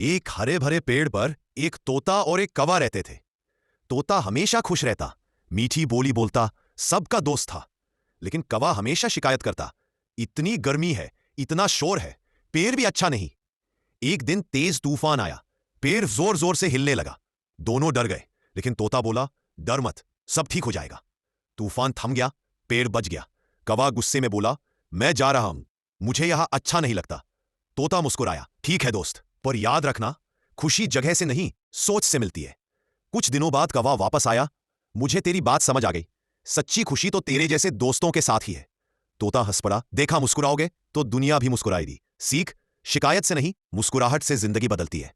एक हरे भरे पेड़ पर एक तोता और एक कौवा रहते थे। तोता हमेशा खुश रहता, मीठी बोली बोलता, सबका दोस्त था। लेकिन कौवा हमेशा शिकायत करता, इतनी गर्मी है, इतना शोर है, पेड़ भी अच्छा नहीं। एक दिन तेज तूफान आया, पेड़ जोर जोर से हिलने लगा। दोनों डर गए, लेकिन तोता बोला, डर मत, सब ठीक हो जाएगा। तूफान थम गया, पेड़ बच गया। कौवा गुस्से में बोला, मैं जा रहा हूं, मुझे यहां अच्छा नहीं लगता। तोता मुस्कुराया, ठीक है दोस्त, पर याद रखना, खुशी जगह से नहीं, सोच से मिलती है। कुछ दिनों बाद कौवा वापस आया, मुझे तेरी बात समझ आ गई, सच्ची खुशी तो तेरे जैसे दोस्तों के साथ ही है। तोता हंस पड़ा, देखा मुस्कुराओगे तो दुनिया भी मुस्कुराएगी। सीख, शिकायत से नहीं, मुस्कुराहट से जिंदगी बदलती है।